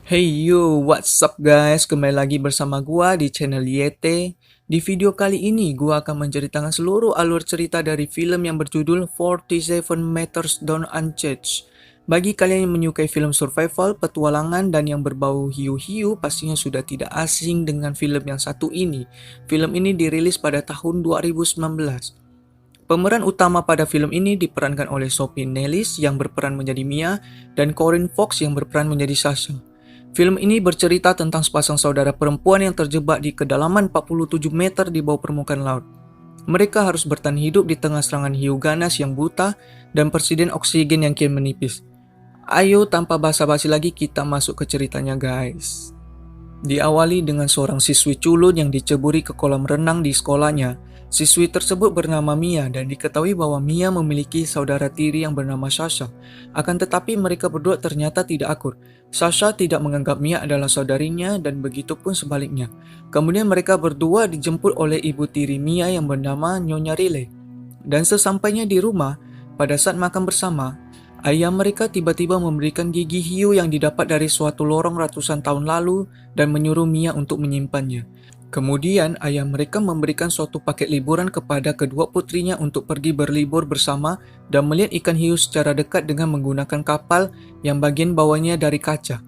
Hey yo, what's up guys? Kembali lagi bersama gua di channel Yete. Di video kali ini gua akan menceritakan seluruh alur cerita dari film yang berjudul 47 Meters Down Uncharted. Bagi kalian yang menyukai film survival, petualangan, dan yang berbau hiu-hiu, pastinya sudah tidak asing dengan film yang satu ini. Film ini dirilis pada tahun 2019. Pemeran utama pada film ini diperankan oleh Sophie Nellis yang berperan menjadi Mia dan Corinne Fox yang berperan menjadi Sasha. Film ini bercerita tentang sepasang saudara perempuan yang terjebak di kedalaman 47 meter di bawah permukaan laut. Mereka harus bertahan hidup di tengah serangan hiu ganas yang buta dan persediaan oksigen yang kian menipis. Ayo tanpa basa-basi lagi kita masuk ke ceritanya guys. Diawali dengan seorang siswi culun yang diceburi ke kolam renang di sekolahnya. Siswi tersebut bernama Mia dan diketahui bahwa Mia memiliki saudara tiri yang bernama Sasha. Akan tetapi mereka berdua ternyata tidak akur. Sasha tidak menganggap Mia adalah saudarinya dan begitu pun sebaliknya. Kemudian mereka berdua dijemput oleh ibu tiri Mia yang bernama Nyonya Riley. Dan sesampainya di rumah, pada saat makan bersama, ayah mereka tiba-tiba memberikan gigi hiu yang didapat dari suatu lorong ratusan tahun lalu dan menyuruh Mia untuk menyimpannya. Kemudian ayah mereka memberikan suatu paket liburan kepada kedua putrinya untuk pergi berlibur bersama dan melihat ikan hiu secara dekat dengan menggunakan kapal yang bagian bawahnya dari kaca.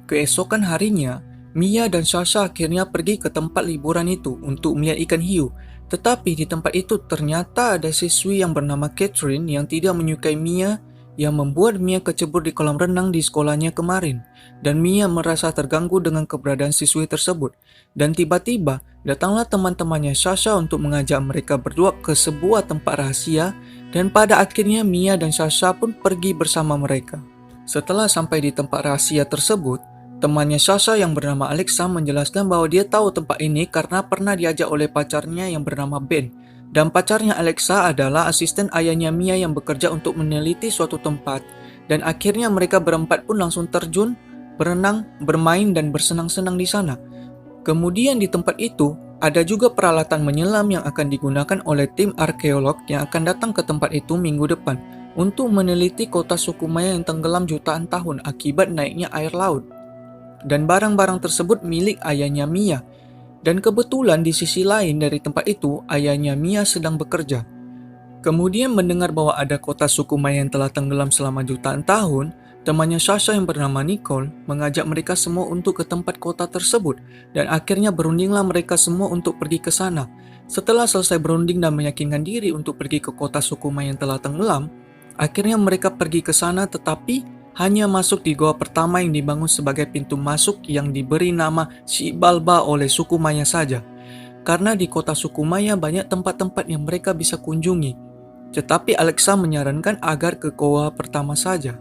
Keesokan harinya, Mia dan Sasha akhirnya pergi ke tempat liburan itu untuk melihat ikan hiu. Tetapi di tempat itu ternyata ada siswi yang bernama Catherine yang tidak menyukai Mia yang membuat Mia kecebur di kolam renang di sekolahnya kemarin. Dan Mia merasa terganggu dengan keberadaan siswi tersebut. Dan tiba-tiba datanglah teman-temannya Sasha untuk mengajak mereka berdua ke sebuah tempat rahasia dan pada akhirnya Mia dan Sasha pun pergi bersama mereka. Setelah sampai di tempat rahasia tersebut, temannya Sasha yang bernama Alexa menjelaskan bahwa dia tahu tempat ini karena pernah diajak oleh pacarnya yang bernama Ben. Dan pacarnya Alexa adalah asisten ayahnya Mia yang bekerja untuk meneliti suatu tempat. Dan akhirnya mereka berempat pun langsung terjun, berenang, bermain, dan bersenang-senang di sana. Kemudian di tempat itu, ada juga peralatan menyelam yang akan digunakan oleh tim arkeolog yang akan datang ke tempat itu minggu depan untuk meneliti kota suku Maya yang tenggelam jutaan tahun akibat naiknya air laut. Dan barang-barang tersebut milik ayahnya Mia. Dan kebetulan di sisi lain dari tempat itu, ayahnya Mia sedang bekerja. Kemudian mendengar bahwa ada kota suku Maya yang telah tenggelam selama jutaan tahun, temannya Sasha yang bernama Nicole mengajak mereka semua untuk ke tempat kota tersebut dan akhirnya berundinglah mereka semua untuk pergi ke sana. Setelah selesai berunding dan meyakinkan diri untuk pergi ke kota suku Maya yang telah tenggelam, akhirnya mereka pergi ke sana tetapi hanya masuk di goa pertama yang dibangun sebagai pintu masuk yang diberi nama Xibalba oleh suku Maya saja. Karena di kota suku Maya banyak tempat-tempat yang mereka bisa kunjungi. Tetapi Alexa menyarankan agar ke goa pertama saja.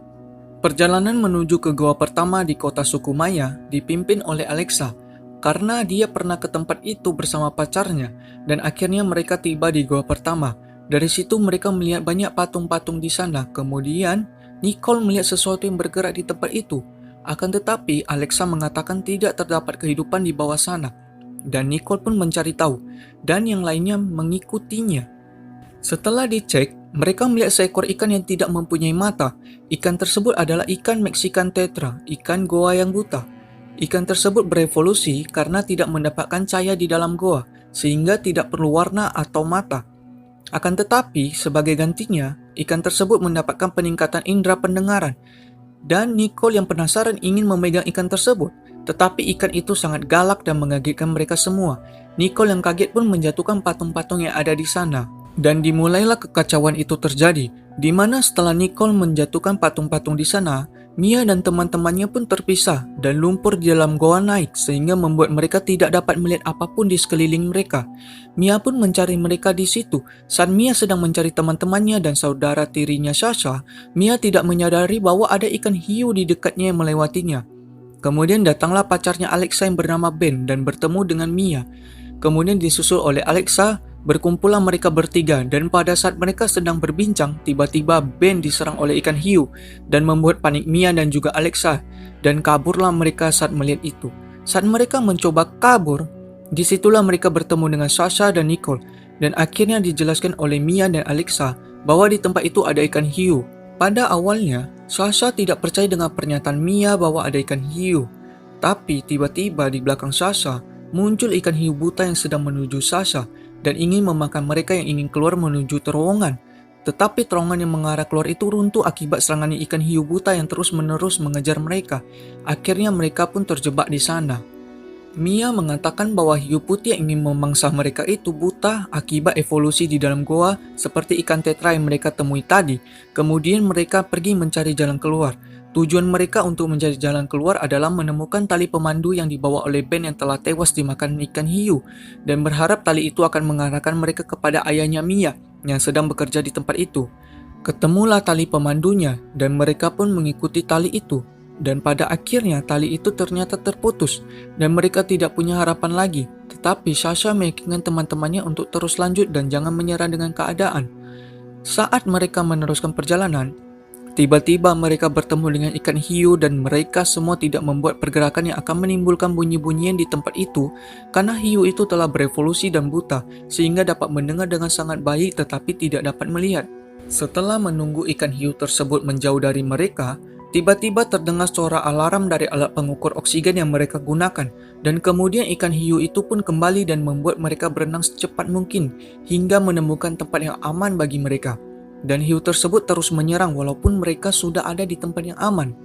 Perjalanan menuju ke goa pertama di kota suku Maya dipimpin oleh Alexa karena dia pernah ke tempat itu bersama pacarnya dan akhirnya mereka tiba di goa pertama. Dari situ mereka melihat banyak patung-patung di sana. Kemudian Nicole melihat sesuatu yang bergerak di tempat itu. Akan tetapi Alexa mengatakan tidak terdapat kehidupan di bawah sana. Dan Nicole pun mencari tahu dan yang lainnya mengikutinya. Setelah dicek, mereka melihat seekor ikan yang tidak mempunyai mata. Ikan tersebut adalah ikan Mexican tetra, ikan goa yang buta. Ikan tersebut berevolusi karena tidak mendapatkan cahaya di dalam goa, sehingga tidak perlu warna atau mata. Akan tetapi, sebagai gantinya, ikan tersebut mendapatkan peningkatan indera pendengaran. Dan Nicole yang penasaran ingin memegang ikan tersebut, tetapi ikan itu sangat galak dan mengagetkan mereka semua. Nicole yang kaget pun menjatuhkan patung-patung yang ada di sana. Dan dimulailah kekacauan itu terjadi, di mana setelah Nicole menjatuhkan patung-patung di sana, Mia dan teman-temannya pun terpisah dan lumpur di dalam goa naik sehingga membuat mereka tidak dapat melihat apapun di sekeliling mereka. Mia pun mencari mereka di situ. Saat Mia sedang mencari teman-temannya dan saudara tirinya Sasha, Mia tidak menyadari bahwa ada ikan hiu di dekatnya yang melewatinya. Kemudian datanglah pacarnya Alexa yang bernama Ben dan bertemu dengan Mia. Kemudian disusul oleh Alexa, berkumpullah mereka bertiga dan pada saat mereka sedang berbincang, tiba-tiba Ben diserang oleh ikan hiu dan membuat panik Mia dan juga Alexa dan kaburlah mereka saat melihat itu. Saat mereka mencoba kabur, disitulah mereka bertemu dengan Sasha dan Nicole dan akhirnya dijelaskan oleh Mia dan Alexa bahwa di tempat itu ada ikan hiu. Pada awalnya, Sasha tidak percaya dengan pernyataan Mia bahwa ada ikan hiu. Tapi tiba-tiba di belakang Sasha, muncul ikan hiu buta yang sedang menuju Sasha dan ingin memakan mereka yang ingin keluar menuju terowongan. Tetapi terowongan yang mengarah keluar itu runtuh akibat serangan ikan hiu buta yang terus-menerus mengejar mereka. Akhirnya mereka pun terjebak di sana. Mia mengatakan bahwa hiu putih yang ingin memangsa mereka itu buta akibat evolusi di dalam goa seperti ikan tetra yang mereka temui tadi. Kemudian mereka pergi mencari jalan keluar. Tujuan mereka untuk mencari jalan keluar adalah menemukan tali pemandu yang dibawa oleh Ben yang telah tewas dimakan ikan hiu dan berharap tali itu akan mengarahkan mereka kepada ayahnya Mia yang sedang bekerja di tempat itu. Ketemulah tali pemandunya dan mereka pun mengikuti tali itu. Dan pada akhirnya tali itu ternyata terputus dan mereka tidak punya harapan lagi. Tetapi Sasha meyakinkan teman-temannya untuk terus lanjut dan jangan menyerah dengan keadaan. Saat mereka meneruskan perjalanan, tiba-tiba mereka bertemu dengan ikan hiu dan mereka semua tidak membuat pergerakan yang akan menimbulkan bunyi-bunyian di tempat itu karena hiu itu telah berevolusi dan buta sehingga dapat mendengar dengan sangat baik tetapi tidak dapat melihat. Setelah menunggu ikan hiu tersebut menjauh dari mereka, tiba-tiba terdengar suara alarm dari alat pengukur oksigen yang mereka gunakan dan kemudian ikan hiu itu pun kembali dan membuat mereka berenang secepat mungkin hingga menemukan tempat yang aman bagi mereka. Dan hiu tersebut terus menyerang walaupun mereka sudah ada di tempat yang aman.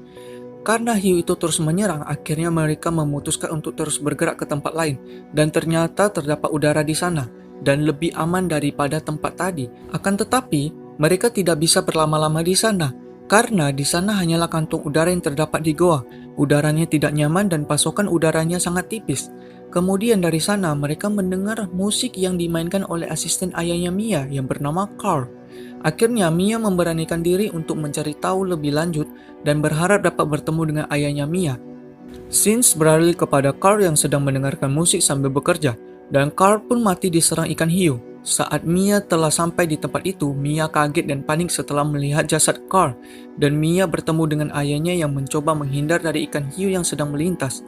Karena hiu itu terus menyerang, akhirnya mereka memutuskan untuk terus bergerak ke tempat lain dan ternyata terdapat udara di sana dan lebih aman daripada tempat tadi. Akan tetapi, mereka tidak bisa berlama-lama di sana. Karena di sana hanyalah kantung udara yang terdapat di goa. Udaranya tidak nyaman dan pasokan udaranya sangat tipis. Kemudian dari sana mereka mendengar musik yang dimainkan oleh asisten ayahnya Mia yang bernama Carl. Akhirnya Mia memberanikan diri untuk mencari tahu lebih lanjut dan berharap dapat bertemu dengan ayahnya Mia. Sins beralih kepada Carl yang sedang mendengarkan musik sambil bekerja dan Carl pun mati diserang ikan hiu. Saat Mia telah sampai di tempat itu, Mia kaget dan panik setelah melihat jasad Carl dan Mia bertemu dengan ayahnya yang mencoba menghindar dari ikan hiu yang sedang melintas.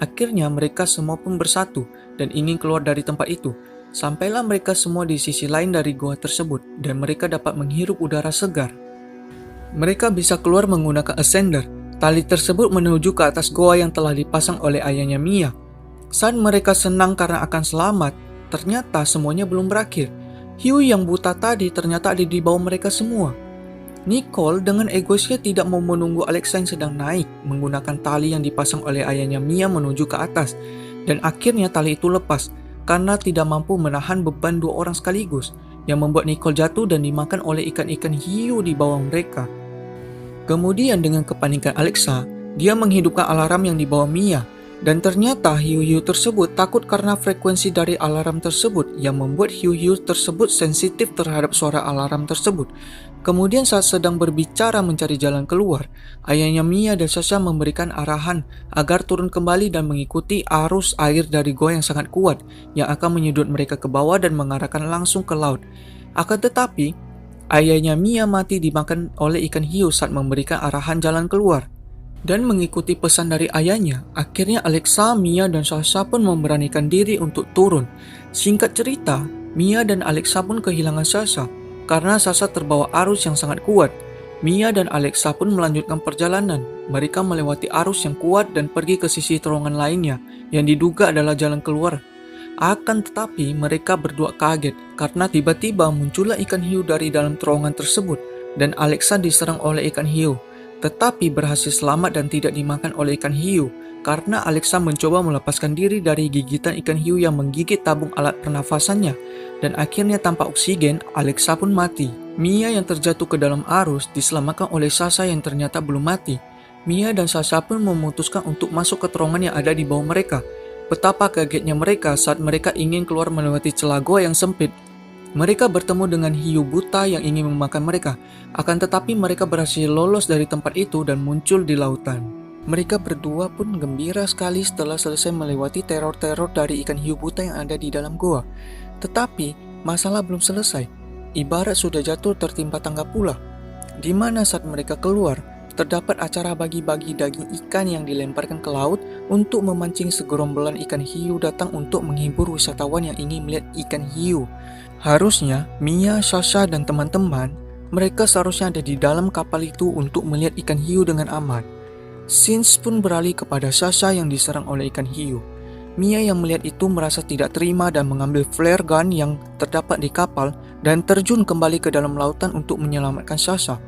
Akhirnya mereka semua pun bersatu dan ingin keluar dari tempat itu. Sampailah mereka semua di sisi lain dari goa tersebut dan mereka dapat menghirup udara segar. Mereka bisa keluar menggunakan ascender. Tali tersebut menuju ke atas goa yang telah dipasang oleh ayahnya Mia. Saat mereka senang karena akan selamat, ternyata semuanya belum berakhir. Hiu yang buta tadi ternyata ada di bawah mereka semua. Nicole dengan egoisnya tidak mau menunggu Alexa yang sedang naik menggunakan tali yang dipasang oleh ayahnya Mia menuju ke atas. Dan akhirnya tali itu lepas karena tidak mampu menahan beban dua orang sekaligus yang membuat Nicole jatuh dan dimakan oleh ikan-ikan hiu di bawah mereka. Kemudian dengan kepanikan Alexa, dia menghidupkan alarm yang dibawa Mia. Dan ternyata hiu-hiu tersebut takut karena frekuensi dari alarm tersebut yang membuat hiu-hiu tersebut sensitif terhadap suara alarm tersebut. Kemudian saat sedang berbicara mencari jalan keluar, ayahnya Mia dan Sasha memberikan arahan agar turun kembali dan mengikuti arus air dari goa yang sangat kuat yang akan menyedot mereka ke bawah dan mengarahkan langsung ke laut. Akan tetapi, ayahnya Mia mati dimakan oleh ikan hiu saat memberikan arahan jalan keluar. Dan mengikuti pesan dari ayahnya, akhirnya Alexa, Mia, dan Sasha pun memberanikan diri untuk turun. Singkat cerita, Mia dan Alexa pun kehilangan Sasha karena Sasha terbawa arus yang sangat kuat. Mia dan Alexa pun melanjutkan perjalanan. Mereka melewati arus yang kuat dan pergi ke sisi terowongan lainnya yang diduga adalah jalan keluar. Akan tetapi mereka berdua kaget karena tiba-tiba muncullah ikan hiu dari dalam terowongan tersebut dan Alexa diserang oleh ikan hiu. Tetapi berhasil selamat dan tidak dimakan oleh ikan hiu karena Alexa mencoba melepaskan diri dari gigitan ikan hiu yang menggigit tabung alat pernafasannya dan akhirnya tanpa oksigen Alexa pun mati. Mia yang terjatuh ke dalam arus diselamatkan oleh Sasha yang ternyata belum mati. Mia dan Sasha pun memutuskan untuk masuk ke terowongan yang ada di bawah mereka. Betapa kagetnya mereka saat mereka ingin keluar melewati celah goa yang sempit. Mereka bertemu dengan hiu buta yang ingin memakan mereka, akan tetapi mereka berhasil lolos dari tempat itu dan muncul di lautan. Mereka berdua pun gembira sekali setelah selesai melewati teror-teror dari ikan hiu buta yang ada di dalam goa. Tetapi, masalah belum selesai. Ibarat sudah jatuh tertimpa tangga pula. Di mana saat mereka keluar, terdapat acara bagi-bagi daging ikan yang dilemparkan ke laut untuk memancing segerombolan ikan hiu datang untuk menghibur wisatawan yang ingin melihat ikan hiu. Harusnya Mia, Sasha, dan teman-teman mereka seharusnya ada di dalam kapal itu untuk melihat ikan hiu dengan aman. Scenes pun beralih kepada Sasha yang diserang oleh ikan hiu. Mia yang melihat itu merasa tidak terima dan mengambil flare gun yang terdapat di kapal dan terjun kembali ke dalam lautan untuk menyelamatkan Sasha.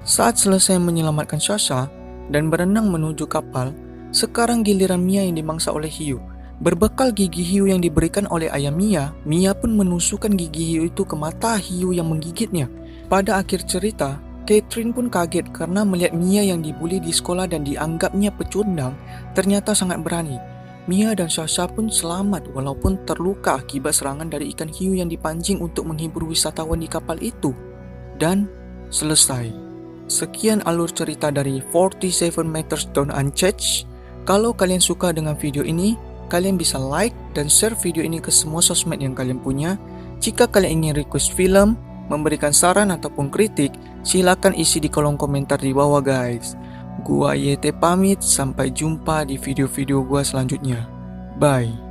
Saat selesai menyelamatkan Sasha dan berenang menuju kapal, sekarang giliran Mia yang dimangsa oleh hiu. Berbekal gigi hiu yang diberikan oleh ayah Mia, Mia pun menusukkan gigi hiu itu ke mata hiu yang menggigitnya. Pada akhir cerita, Catherine pun kaget karena melihat Mia yang dibuli di sekolah dan dianggapnya pecundang ternyata sangat berani. Mia dan Sasha pun selamat walaupun terluka akibat serangan dari ikan hiu yang dipancing untuk menghibur wisatawan di kapal itu. Dan selesai. Sekian alur cerita dari 47 Meters Down Unchanged. Kalau kalian suka dengan video ini, kalian bisa like dan share video ini ke semua sosmed yang kalian punya. Jika kalian ingin request film, memberikan saran ataupun kritik, silakan isi di kolom komentar di bawah guys. Gua YT pamit, sampai jumpa di video-video gua selanjutnya. Bye.